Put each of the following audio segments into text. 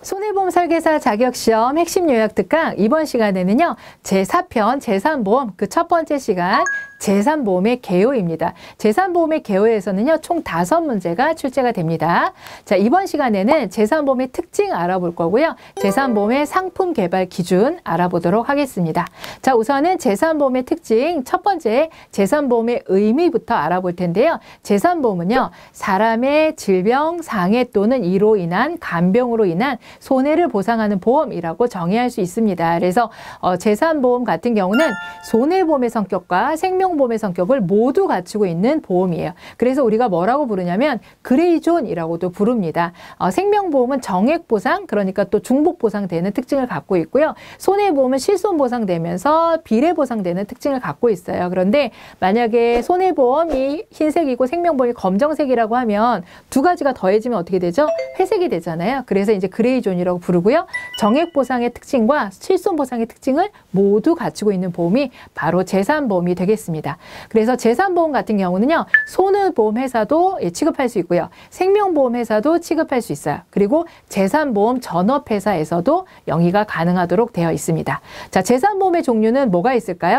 손해보험 설계사 자격시험 핵심 요약 특강 이번 시간에는요. 제4편 재산보험 그 첫 번째 시간 재산보험의 개요입니다. 재산보험의 개요에서는요. 총 5문제가 출제가 됩니다. 자, 이번 시간에는 재산보험의 특징 알아볼 거고요. 재산보험의 상품 개발 기준 알아보도록 하겠습니다. 자, 우선은 재산보험의 특징 첫 번째 재산보험의 의미부터 알아볼 텐데요. 재산보험은요. 사람의 질병, 상해 또는 이로 인한 간병으로 인한 손해를 보상하는 보험이라고 정의할 수 있습니다. 그래서 재산보험 같은 경우는 손해보험의 성격과 생명보험의 성격을 모두 갖추고 있는 보험이에요. 그래서 우리가 뭐라고 부르냐면 그레이존이라고도 부릅니다. 생명보험은 정액보상, 그러니까 또 중복보상되는 특징을 갖고 있고요. 손해보험은 실손보상되면서 비례보상되는 특징을 갖고 있어요. 그런데 만약에 손해보험이 흰색이고 생명보험이 검정색이라고 하면 두 가지가 더해지면 어떻게 되죠? 회색이 되잖아요. 그래서 이제 그레이존이라고 부르고요. 정액보상의 특징과 실손보상의 특징을 모두 갖추고 있는 보험이 바로 재산보험이 되겠습니다. 그래서 재산보험 같은 경우는요. 손해보험 회사도 취급할 수 있고요. 생명보험 회사도 취급할 수 있어요. 그리고 재산보험 전업회사에서도 영위가 가능하도록 되어 있습니다. 자, 재산보험의 종류는 뭐가 있을까요?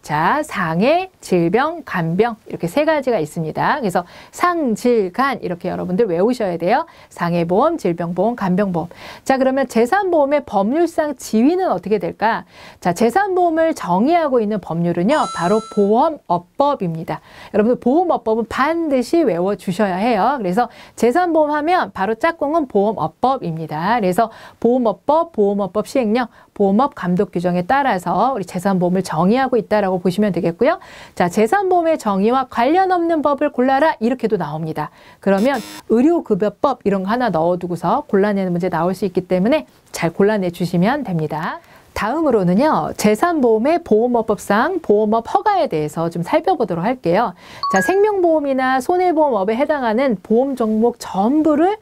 자, 상해, 질병, 간병 이렇게 세 가지가 있습니다. 그래서 상, 질, 간 이렇게 여러분들 외우셔야 돼요. 상해보험, 질병보험, 간병보험. 자, 그러면 재산보험의 법률상 지위는 어떻게 될까? 자, 재산보험을 정의하고 있는 법률은요. 바로 보험업법입니다. 여러분들 보험업법은 반드시 외워주셔야 해요. 그래서 재산보험 하면 바로 짝꿍은 보험업법입니다. 그래서 보험업법, 보험업법 시행령, 보험업 감독 규정에 따라서 우리 재산보험을 정의하고 있다라고 보시면 되겠고요. 자, 재산보험의 정의와 관련 없는 법을 골라라 이렇게도 나옵니다. 그러면 의료급여법 이런 거 하나 넣어두고서 골라내는 문제 나올 수 있기 때문에 잘 골라내 주시면 됩니다. 다음으로는요. 재산보험의 보험업법상 보험업 허가에 대해서 좀 살펴보도록 할게요. 자, 생명보험이나 손해보험업에 해당하는 보험 종목 전부를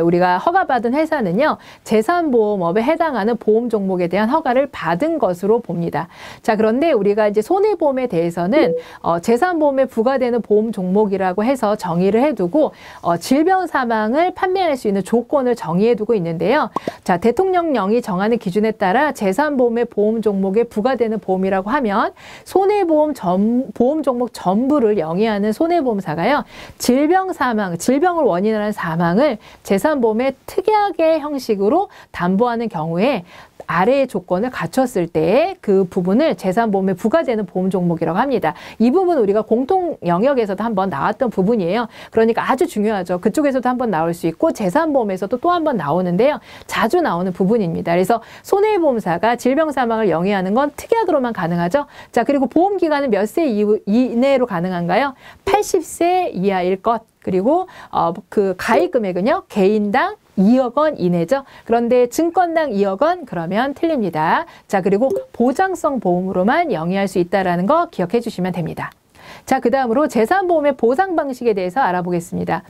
우리가 허가받은 회사는요. 재산보험업에 해당하는 보험 종목에 대한 허가를 받은 것으로 봅니다. 자, 그런데 우리가 이제 손해보험에 대해서는 재산보험에 부과되는 보험 종목이라고 해서 정의를 해두고 질병 사망을 판매할 수 있는 조건을 정의해두고 있는데요. 자, 대통령령이 정하는 기준에 따라 재산보험의 보험 종목에 부과되는 보험이라고 하면 손해보험 보험 종목 전부를 영위하는 손해보험사가요. 질병 사망, 질병을 원인으로 한 사망을 재산보험의 특약의 형식으로 담보하는 경우에 아래의 조건을 갖췄을 때 그 부분을 재산보험에 부과되는 보험 종목이라고 합니다. 이 부분 우리가 공통 영역에서도 한번 나왔던 부분이에요. 그러니까 아주 중요하죠. 그쪽에서도 한번 나올 수 있고 재산보험에서도 또 한번 나오는데요. 자주 나오는 부분입니다. 그래서 손해보험사가 질병 사망을 영위하는 건 특약으로만 가능하죠. 자, 그리고 보험기간은 몇 세 이내로 가능한가요? 80세 이하일 것. 그리고 그 가입 금액은요. 개인당 2억 원 이내죠. 그런데 증권당 2억 원 그러면 틀립니다. 자, 그리고 보장성 보험으로만 영위할 수 있다는 거 기억해 주시면 됩니다. 자, 그 다음으로 재산보험의 보상 방식에 대해서 알아보겠습니다.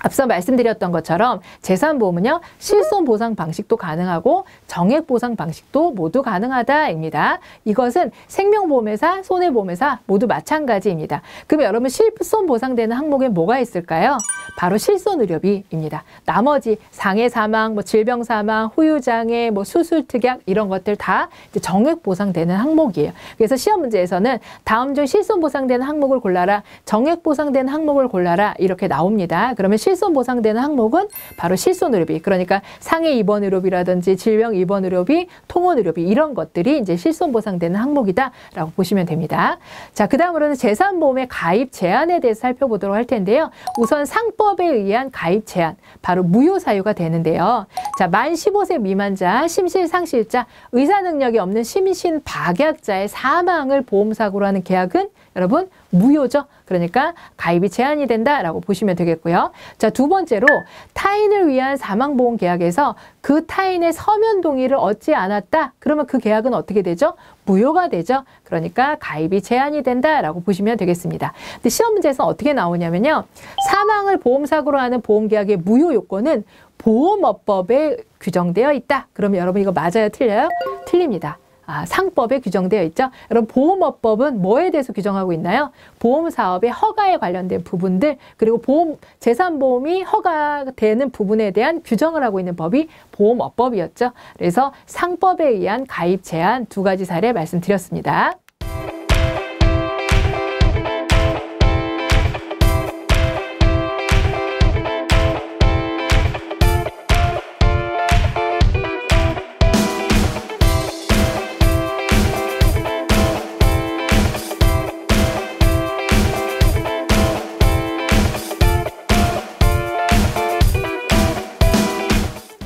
앞서 말씀드렸던 것처럼 재산보험은요. 실손보상 방식도 가능하고 정액보상 방식도 모두 가능하다입니다. 이것은 생명보험회사, 손해보험회사 모두 마찬가지입니다. 그럼 여러분 실손보상되는 항목에 뭐가 있을까요? 바로 실손의료비입니다. 나머지 상해사망, 질병사망, 후유장애, 수술특약 이런 것들 다 이제 정액보상되는 항목이에요. 그래서 시험 문제에서는 다음 중 실손보상되는 항목을 골라라, 정액보상되는 항목을 골라라 이렇게 나옵니다. 그러면 실손 보상되는 항목은 바로 실손의료비. 그러니까 상해 입원 의료비라든지 질병 입원 의료비, 통원 의료비 이런 것들이 이제 실손 보상되는 항목이다라고 보시면 됩니다. 자, 그다음으로는 재산보험의 가입 제한에 대해서 살펴보도록 할 텐데요. 우선 상법에 의한 가입 제한, 바로 무효 사유가 되는데요. 자, 만 15세 미만자, 심실상실자, 의사 능력이 없는 심신 박약자의 사망을 보험사고로 하는 계약은 여러분 무효죠. 그러니까 가입이 제한이 된다라고 보시면 되겠고요. 자, 두 번째로 타인을 위한 사망보험 계약에서 그 타인의 서면 동의를 얻지 않았다. 그러면 그 계약은 어떻게 되죠? 무효가 되죠. 그러니까 가입이 제한이 된다라고 보시면 되겠습니다. 근데 시험 문제에서 어떻게 나오냐면요. 사망을 보험사고로 하는 보험계약의 무효 요건은 보험업법에 규정되어 있다. 그러면 여러분 이거 맞아요? 틀려요? 틀립니다. 상법에 규정되어 있죠. 여러분 보험업법은 뭐에 대해서 규정하고 있나요? 보험사업의 허가에 관련된 부분들 그리고 재산보험이 허가되는 부분에 대한 규정을 하고 있는 법이 보험업법이었죠. 그래서 상법에 의한 가입 제한 2가지 사례 말씀드렸습니다.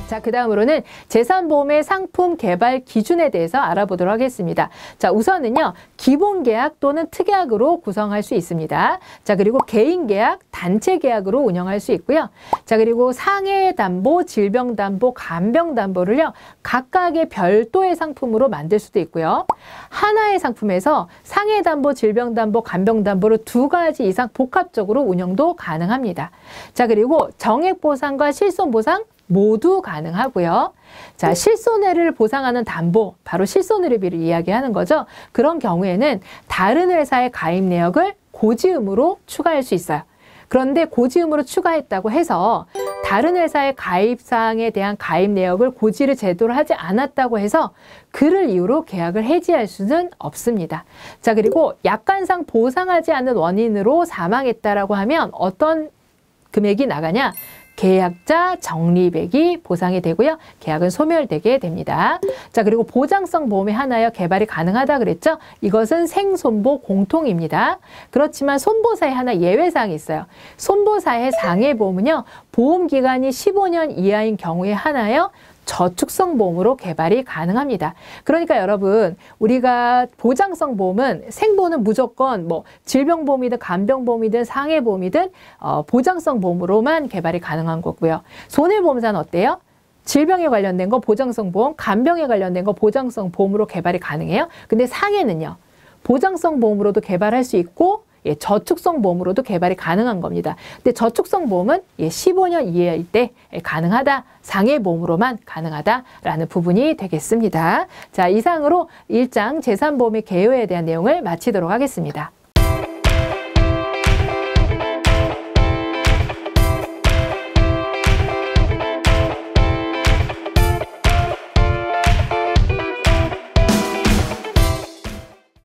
자, 그 다음으로는 재산보험의 상품 개발 기준에 대해서 알아보도록 하겠습니다. 자, 우선은요, 기본계약 또는 특약으로 구성할 수 있습니다. 자, 그리고 개인계약, 단체계약으로 운영할 수 있고요. 자, 그리고 상해담보, 질병담보, 간병담보를요, 각각의 별도의 상품으로 만들 수도 있고요. 하나의 상품에서 상해담보, 질병담보, 간병담보로 2가지 이상 복합적으로 운영도 가능합니다. 자, 그리고 정액보상과 실손보상, 모두 가능하고요. 자, 실손해를 보상하는 담보, 바로 실손의료비를 이야기하는 거죠. 그런 경우에는 다른 회사의 가입 내역을 고지음으로 추가할 수 있어요. 그런데 고지음으로 추가했다고 해서 다른 회사의 가입사항에 대한 가입 내역을 고지를 제대로 하지 않았다고 해서 그를 이유로 계약을 해지할 수는 없습니다. 자, 그리고 약관상 보상하지 않는 원인으로 사망했다라고 하면 어떤 금액이 나가냐? 계약자 적립액이 보상이 되고요. 계약은 소멸되게 됩니다. 자, 그리고 보장성 보험의 하나여 개발이 가능하다 그랬죠? 이것은 생손보 공통입니다. 그렇지만 손보사에 하나 예외사항이 있어요. 손보사의 상해보험은요. 보험기간이 15년 이하인 경우에 하나여 저축성 보험으로 개발이 가능합니다. 그러니까 여러분 우리가 보장성 보험은 생보는 무조건 뭐 질병보험이든 간병보험이든 상해보험이든 보장성 보험으로만 개발이 가능한 거고요. 손해보험사는 어때요? 질병에 관련된 거 보장성 보험, 간병에 관련된 거 보장성 보험으로 개발이 가능해요. 근데 상해는요. 보장성 보험으로도 개발할 수 있고 저축성 보험으로도 개발이 가능한 겁니다. 근데 저축성 보험은 15년 이하일 때 가능하다, 상해보험으로만 가능하다라는 부분이 되겠습니다. 자, 이상으로 1장 재산보험의 개요에 대한 내용을 마치도록 하겠습니다.